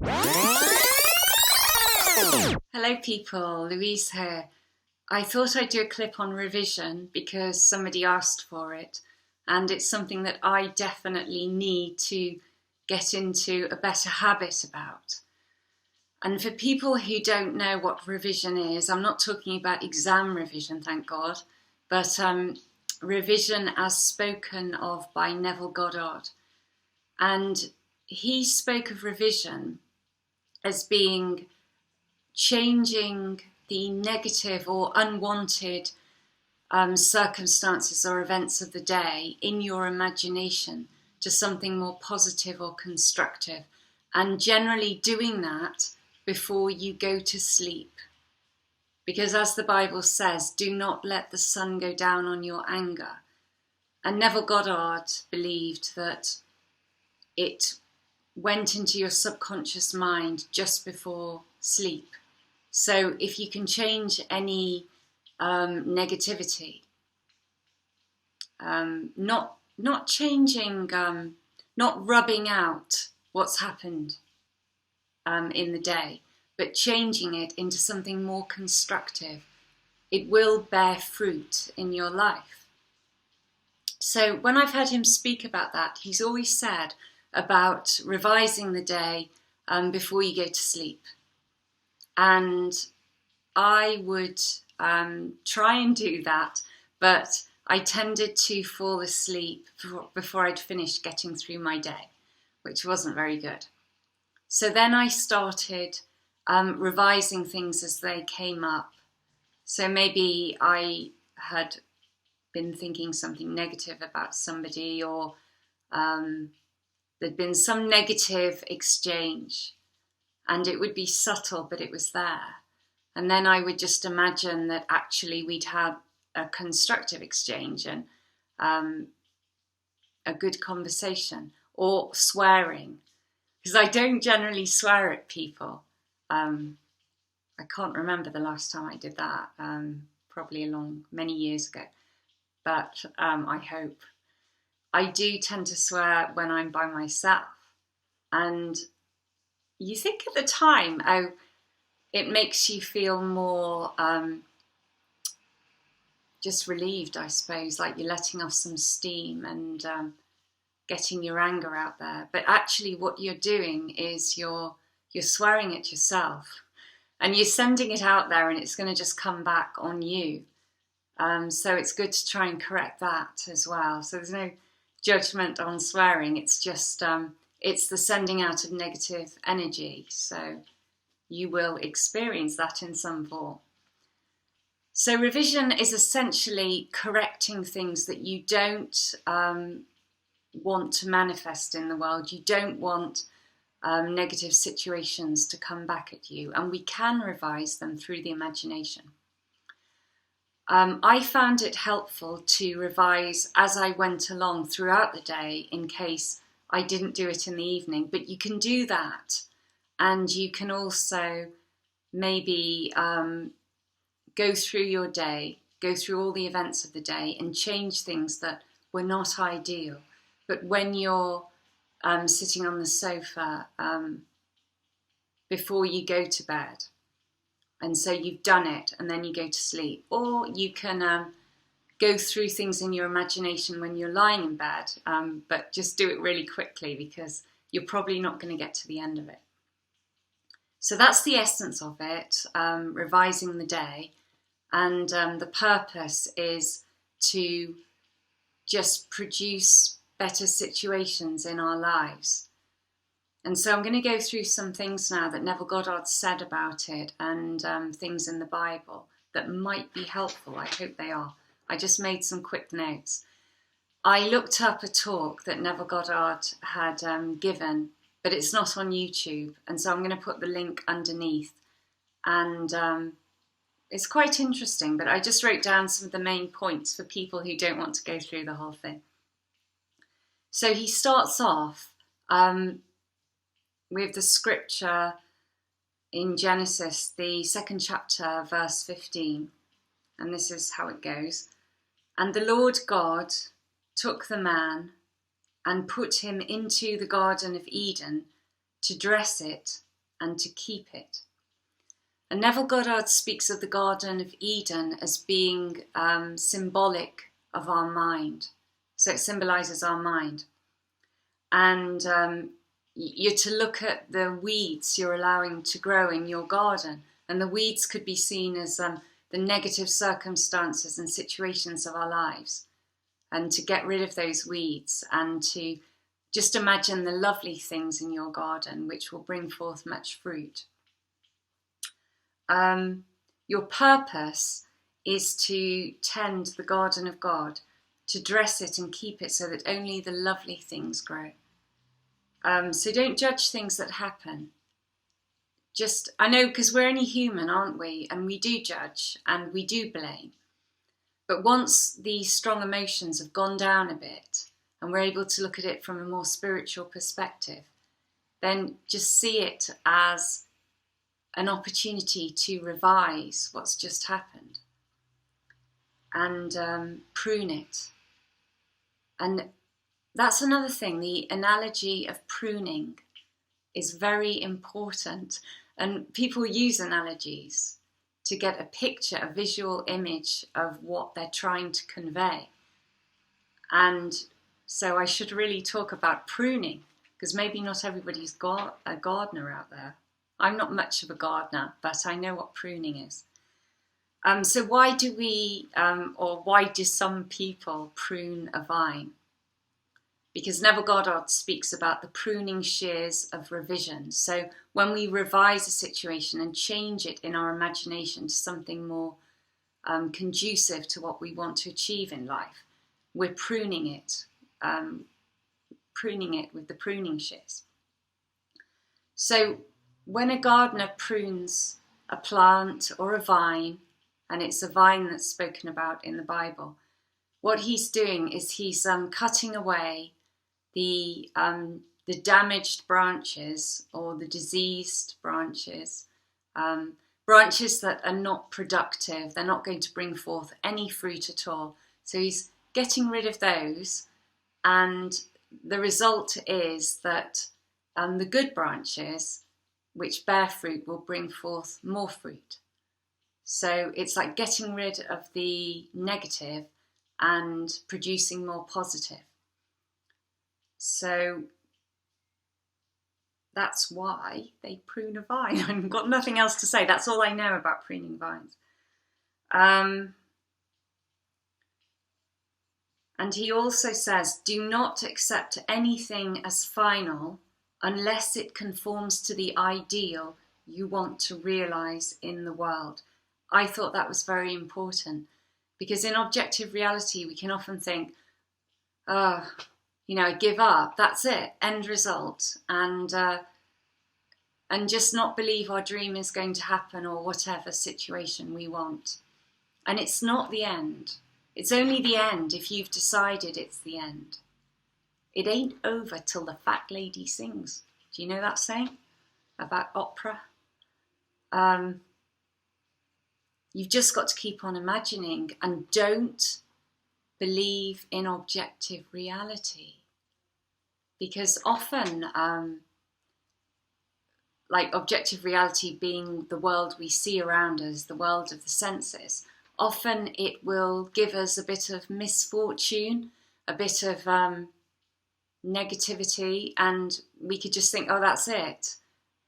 Hello people, Louise here. I thought I'd do a clip on revision because somebody asked for it, and it's something that I definitely need to get into a better habit about. And for people who don't know what revision is, I'm not talking about exam revision, thank God, but revision as spoken of by Neville Goddard. And he spoke of revision as being changing the negative or unwanted circumstances or events of the day in your imagination to something more positive or constructive, and generally doing that before you go to sleep. Because as the Bible says, do not let the sun go down on your anger. And Neville Goddard believed that it went into your subconscious mind just before sleep. So if you can change any negativity, not changing, not rubbing out what's happened in the day, but changing it into something more constructive, it will bear fruit in your life. So when I've heard him speak about that, he's always said about revising the day before you go to sleep. And I would try and do that, but I tended to fall asleep before I'd finished getting through my day, which wasn't very good. So then I started revising things as they came up. So maybe I had been thinking something negative about somebody, or there'd been some negative exchange. And it would be subtle, but it was there. And then I would just imagine that actually we'd had a constructive exchange and a good conversation, or swearing. Because I don't generally swear at people. I can't remember the last time I did that, probably many years ago. But I hope. I do tend to swear when I'm by myself. And you think at the time, oh, it makes you feel more just relieved, I suppose, like you're letting off some steam and getting your anger out there. But actually what you're doing is you're swearing at yourself, and you're sending it out there, and it's going to just come back on you. So it's good to try and correct that as well. So there's no judgment on swearing. It's just it's the sending out of negative energy. So you will experience that in some form. So revision is essentially correcting things that you don't want to manifest in the world. You don't want negative situations to come back at you, and we can revise them through the imagination. I found it helpful to revise as I went along throughout the day in case I didn't do it in the evening, but you can do that, and you can also maybe go through your day, go through all the events of the day and change things that were not ideal. But when you're sitting on the sofa before you go to bed, and so you've done it and then you go to sleep, or you can go through things in your imagination when you're lying in bed, but just do it really quickly because you're probably not going to get to the end of it. So that's the essence of it, revising the day. And the purpose is to just produce better situations in our lives. And so I'm going to go through some things now that Neville Goddard said about it, and things in the Bible that might be helpful. I hope they are. I just made some quick notes. I looked up a talk that Neville Goddard had given, but it's not on YouTube. And so I'm going to put the link underneath. And it's quite interesting, but I just wrote down some of the main points for people who don't want to go through the whole thing. So he starts off with the scripture in Genesis, the 2nd chapter, verse 15. And this is how it goes. And the Lord God took the man and put him into the Garden of Eden to dress it and to keep it. And Neville Goddard speaks of the Garden of Eden as being symbolic of our mind. So it symbolises our mind. And you're to look at the weeds you're allowing to grow in your garden. And the weeds could be seen as the negative circumstances and situations of our lives. And to get rid of those weeds and to just imagine the lovely things in your garden which will bring forth much fruit. Your purpose is to tend the garden of God, to dress it and keep it so that only the lovely things grow. So don't judge things that happen. I know, because we're only human, aren't we? And we do judge and we do blame. But once these strong emotions have gone down a bit and we're able to look at it from a more spiritual perspective, then just see it as an opportunity to revise what's just happened and prune it. And that's another thing. The analogy of pruning is very important. And people use analogies to get a picture, a visual image of what they're trying to convey. And so I should really talk about pruning, because maybe not everybody's got a gardener out there. I'm not much of a gardener, but I know what pruning is. So why do we, or why do some people prune a vine? Because Neville Goddard speaks about the pruning shears of revision. So when we revise a situation and change it in our imagination to something more conducive to what we want to achieve in life, we're pruning it with the pruning shears. So when a gardener prunes a plant or a vine, and it's a vine that's spoken about in the Bible, what he's doing is he's cutting away the damaged branches or the diseased branches, branches that are not productive, they're not going to bring forth any fruit at all. So he's getting rid of those, and the result is that the good branches which bear fruit will bring forth more fruit. So it's like getting rid of the negative and producing more positive. So that's why they prune a vine. I've got nothing else to say. That's all I know about pruning vines. And he also says, do not accept anything as final unless it conforms to the ideal you want to realise in the world. I thought that was very important, because in objective reality we can often think, give up, that's it, end result, and just not believe our dream is going to happen or whatever situation we want. And it's not the end. It's only the end if you've decided it's the end. It ain't over till the fat lady sings. Do you know that saying about opera? You've just got to keep on imagining, and don't believe in objective reality. Because often, like objective reality being the world we see around us, the world of the senses, often it will give us a bit of misfortune, a bit of negativity, and we could just think, oh, that's it.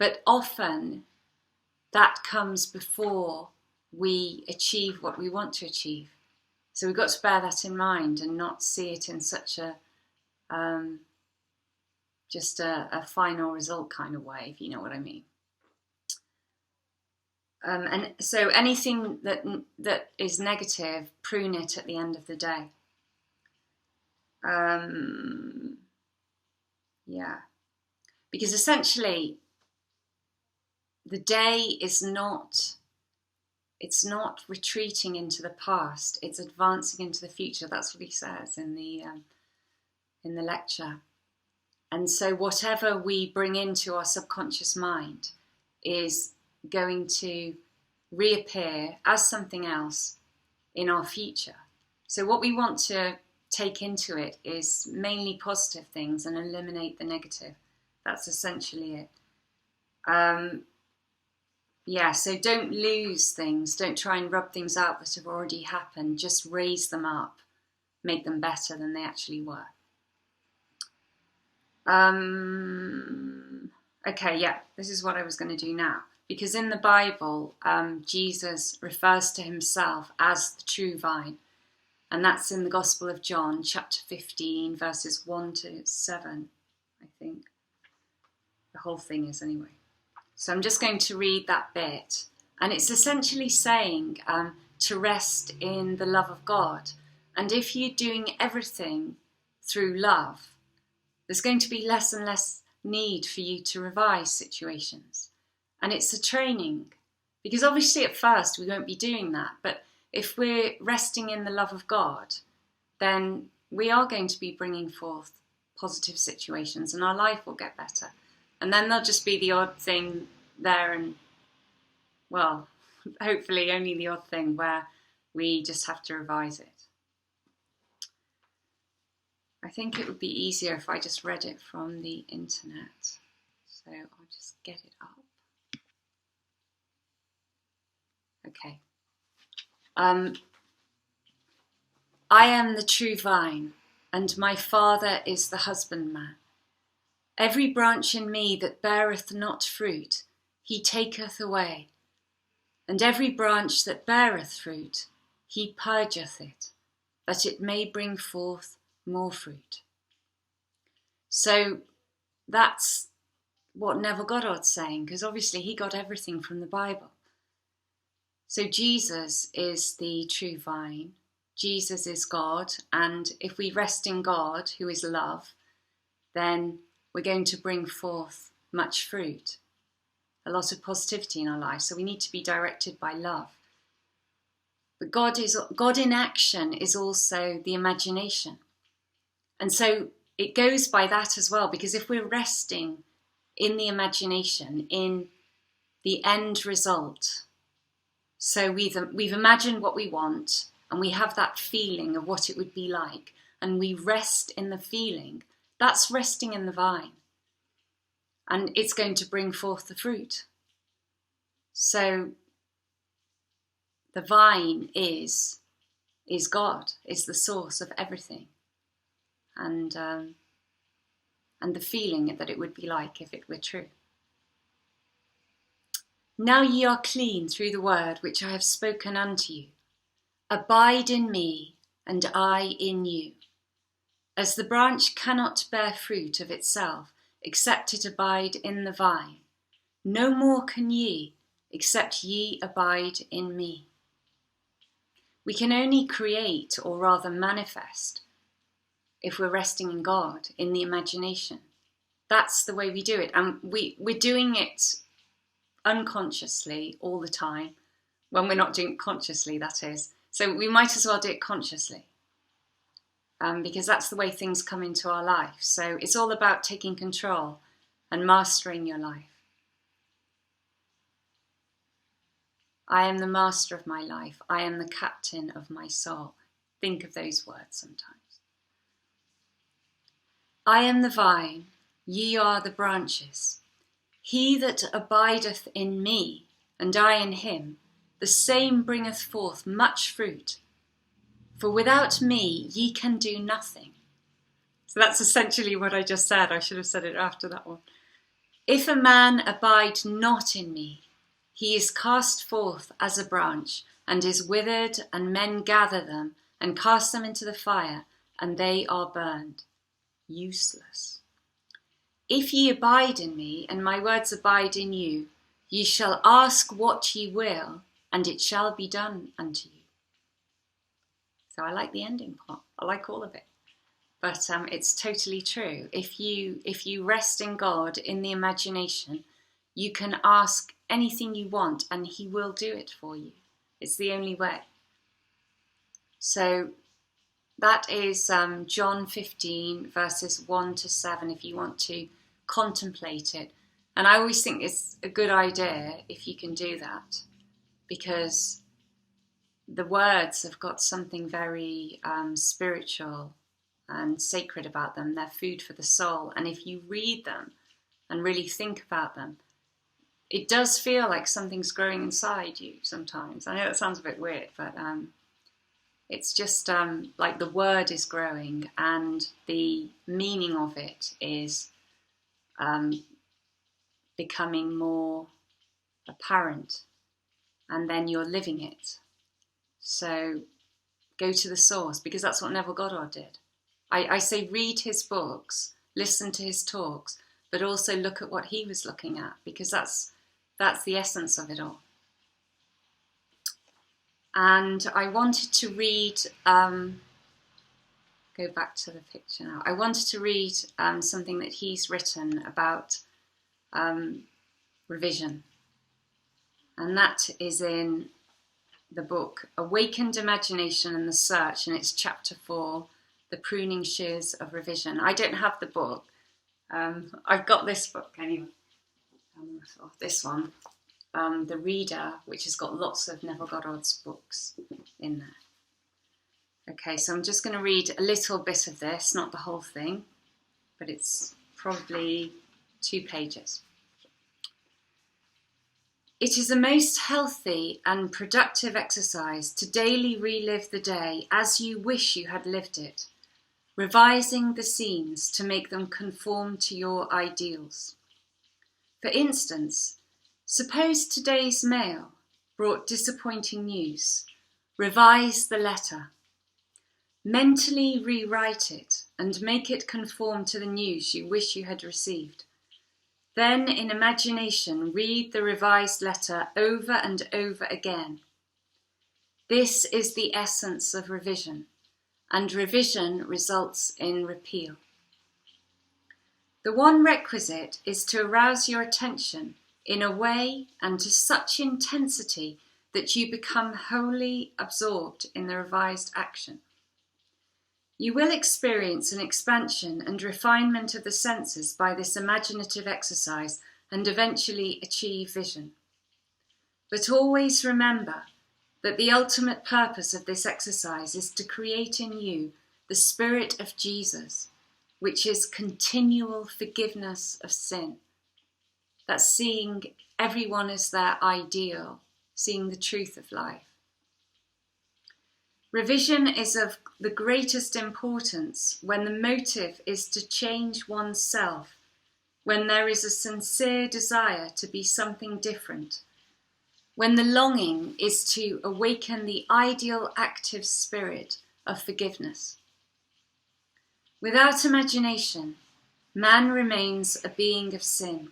But often that comes before we achieve what we want to achieve. So we've got to bear that in mind and not see it in such a just a final result kind of way, if you know what I mean. And so anything that is negative, prune it at the end of the day. Because essentially the day is not retreating into the past, it's advancing into the future. That's what he says in the lecture. And so whatever we bring into our subconscious mind is going to reappear as something else in our future. So what we want to take into it is mainly positive things and eliminate the negative. That's essentially it. Yeah, so don't lose things. Don't try and rub things out that have already happened. Just raise them up. Make them better than they actually were. Okay, yeah, this is what I was going to do now. Because in the Bible, Jesus refers to himself as the true vine. And that's in the Gospel of John, chapter 15, verses 1 to 7, I think. The whole thing is anyway. So I'm just going to read that bit. And it's essentially saying to rest in the love of God. And if you're doing everything through love, there's going to be less and less need for you to revise situations. And it's a training. Because obviously at first we won't be doing that. But if we're resting in the love of God, then we are going to be bringing forth positive situations and our life will get better. And then there'll just be the odd thing there and, well, hopefully only the odd thing where we just have to revise it. I think it would be easier if I just read it from the internet. So I'll just get it up. Okay. I am the true vine, and my Father is the husbandman. Every branch in me that beareth not fruit, he taketh away. And every branch that beareth fruit, he purgeth it, that it may bring forth more fruit. So that's what Neville Goddard's saying, because obviously he got everything from the Bible. So Jesus is the true vine. Jesus is God, and if we rest in God, who is love, then we're going to bring forth much fruit, a lot of positivity in our lives. So we need to be directed by love. But God in action is also the imagination. And so it goes by that as well, because if we're resting in the imagination, in the end result, so we've imagined what we want, and we have that feeling of what it would be like, and we rest in the feeling. That's resting in the vine. And it's going to bring forth the fruit. So the vine is God, is the source of everything. And the feeling that it would be like if it were true. Now ye are clean through the word which I have spoken unto you. Abide in me, and I in you. As the branch cannot bear fruit of itself, except it abide in the vine, no more can ye, except ye abide in me. We can only create, or rather manifest, if we're resting in God, in the imagination. That's the way we do it. And we're doing it unconsciously all the time, when we're not doing it consciously, that is. So we might as well do it consciously, because that's the way things come into our life. So it's all about taking control and mastering your life. I am the master of my life. I am the captain of my soul. Think of those words sometimes. I am the vine, ye are the branches. He that abideth in me, and I in him, the same bringeth forth much fruit. For without me ye can do nothing. So that's essentially what I just said. I should have said it after that one. If a man abide not in me, he is cast forth as a branch, and is withered, and men gather them, and cast them into the fire, and they are burned. Useless. If ye abide in me, and my words abide in you, ye shall ask what ye will, and it shall be done unto you. So I like the ending part. I like all of it. But it's totally true. If you rest in God, in the imagination, you can ask anything you want and he will do it for you. It's the only way. So that is John 15 verses 1 to 7 if you want to contemplate it. And I always think it's a good idea if you can do that, because the words have got something very spiritual and sacred about them. They're food for the soul. And if you read them and really think about them, it does feel like something's growing inside you sometimes. I know that sounds a bit weird, but it's just like the word is growing and the meaning of it is becoming more apparent, and then you're living it. So go to the source, because that's what Neville Goddard did. I say read his books, listen to his talks, but also look at what he was looking at, because that's the essence of it all. And I wanted to read, go back to the picture now. I wanted to read something that he's written about revision. And that is in the book Awakened Imagination and the Search, and it's chapter 4, The Pruning Shears of Revision. I don't have the book. I've got this book anyway. This one, The Reader, which has got lots of Neville Goddard's books in there. Okay, so I'm just going to read a little bit of this, not the whole thing, but it's probably 2 pages. It is a most healthy and productive exercise to daily relive the day as you wish you had lived it, revising the scenes to make them conform to your ideals. For instance, suppose today's mail brought disappointing news. Revise the letter. Mentally rewrite it and make it conform to the news you wish you had received. Then, in imagination, read the revised letter over and over again. This is the essence of revision, and revision results in repeal. The one requisite is to arouse your attention in a way and to such intensity that you become wholly absorbed in the revised action. You will experience an expansion and refinement of the senses by this imaginative exercise and eventually achieve vision. But always remember that the ultimate purpose of this exercise is to create in you the spirit of Jesus, which is continual forgiveness of sin. That's seeing everyone as their ideal, seeing the truth of life. Revision is of the greatest importance when the motive is to change oneself, when there is a sincere desire to be something different, when the longing is to awaken the ideal active spirit of forgiveness. Without imagination, man remains a being of sin.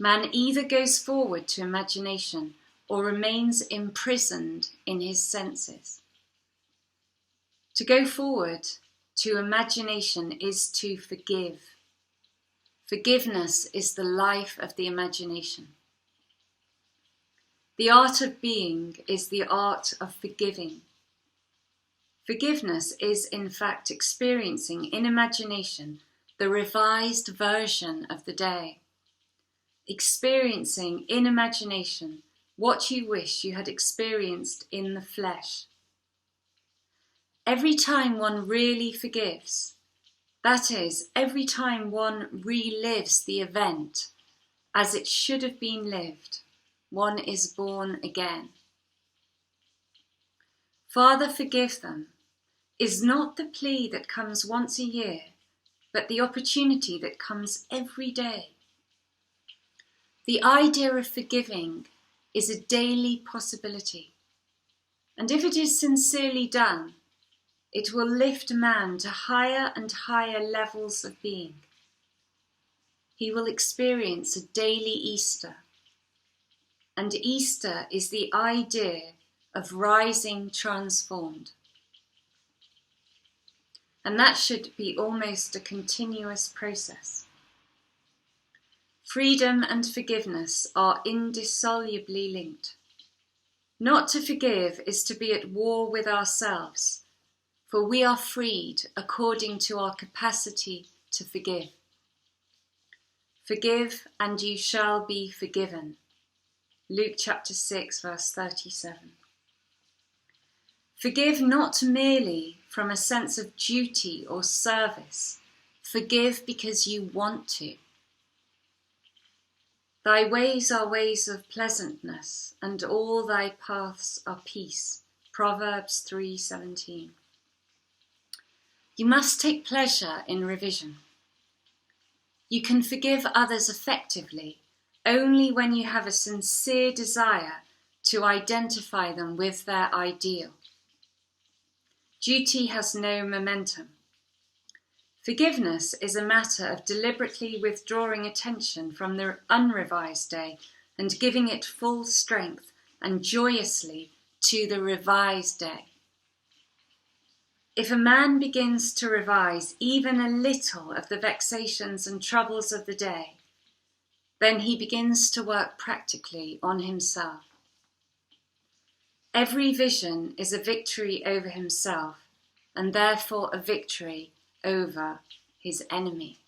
Man either goes forward to imagination or remains imprisoned in his senses. To go forward to imagination is to forgive. Forgiveness is the life of the imagination. The art of being is the art of forgiving. Forgiveness is, in fact, experiencing in imagination the revised version of the day. Experiencing in imagination what you wish you had experienced in the flesh. Every time one really forgives, that is, every time one relives the event as it should have been lived, one is born again. Father, forgive them is not the plea that comes once a year, but the opportunity that comes every day. The idea of forgiving is a daily possibility, and if it is sincerely done, it will lift man to higher and higher levels of being. He will experience a daily Easter. And Easter is the idea of rising transformed. And that should be almost a continuous process. Freedom and forgiveness are indissolubly linked. Not to forgive is to be at war with ourselves, for we are freed according to our capacity to forgive. Forgive and you shall be forgiven. Luke chapter 6 verse 37. Forgive not merely from a sense of duty or service. Forgive because you want to. Thy ways are ways of pleasantness, and all thy paths are peace. Proverbs 3:17. You must take pleasure in revision. You can forgive others effectively only when you have a sincere desire to identify them with their ideal. Duty has no momentum. Forgiveness is a matter of deliberately withdrawing attention from the unrevised day and giving it full strength and joyously to the revised day. If a man begins to revise even a little of the vexations and troubles of the day, then he begins to work practically on himself. Every vision is a victory over himself, and therefore a victory over his enemy.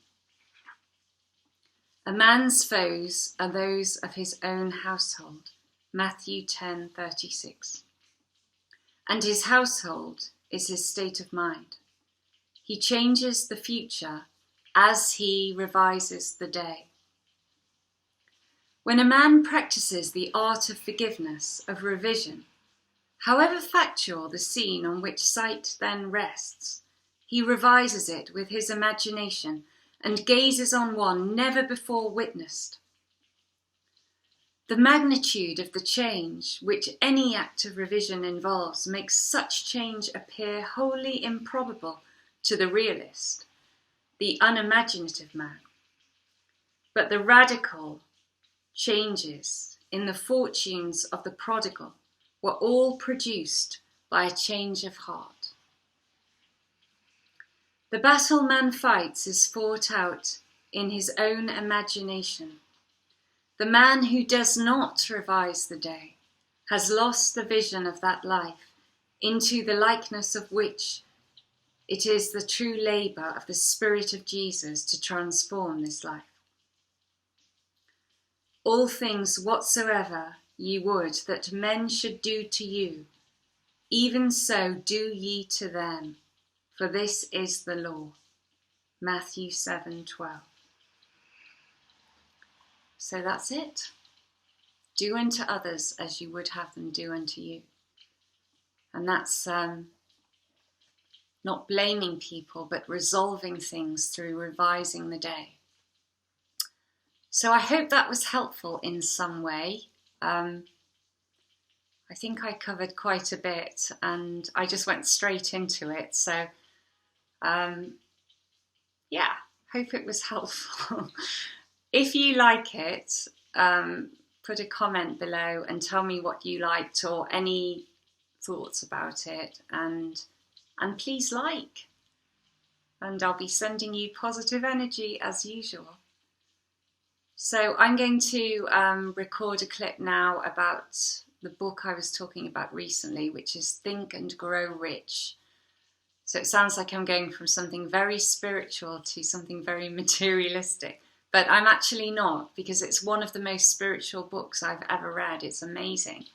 A man's foes are those of his own household, Matthew 10:36. And his household is his state of mind. He changes the future as he revises the day. When a man practices the art of forgiveness, of revision, however factual the scene on which sight then rests, he revises it with his imagination and gazes on one never before witnessed. The magnitude of the change which any act of revision involves makes such change appear wholly improbable to the realist, the unimaginative man. But the radical changes in the fortunes of the prodigal were all produced by a change of heart. The battle man fights is fought out in his own imagination. The man who does not revise the day has lost the vision of that life, into the likeness of which it is the true labour of the Spirit of Jesus to transform this life. All things whatsoever ye would that men should do to you, even so do ye to them, for this is the law. Matthew 7:12. So that's it. Do unto others as you would have them do unto you. And that's not blaming people, but resolving things through revising the day. So I hope that was helpful in some way. I think I covered quite a bit and I just went straight into it. So yeah, hope it was helpful. If you like it, put a comment below and tell me what you liked or any thoughts about it, and please like, and I'll be sending you positive energy as usual. So I'm going to record a clip now about the book I was talking about recently, which is Think and Grow Rich. So it sounds like I'm going from something very spiritual to something very materialistic. But I'm actually not, because it's one of the most spiritual books I've ever read. It's amazing.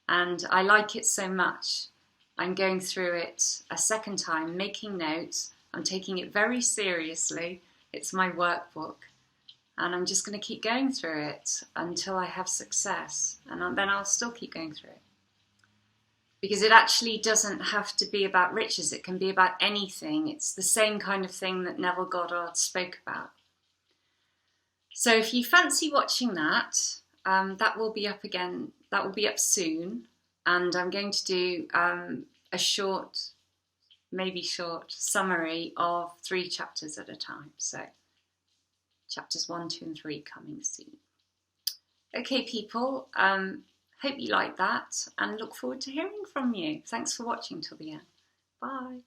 And I like it so much. I'm going through it a second time, making notes. I'm taking it very seriously. It's my workbook. And I'm just going to keep going through it until I have success. And then I'll still keep going through it. Because it actually doesn't have to be about riches. It can be about anything. It's the same kind of thing that Neville Goddard spoke about. So if you fancy watching that, that will be up again. That will be up soon, and I'm going to do a short, maybe short summary of 3 chapters at a time. So chapters 1, 2, and 3 coming soon. Okay, people. Hope you like that, and look forward to hearing from you. Thanks for watching till the end. Bye.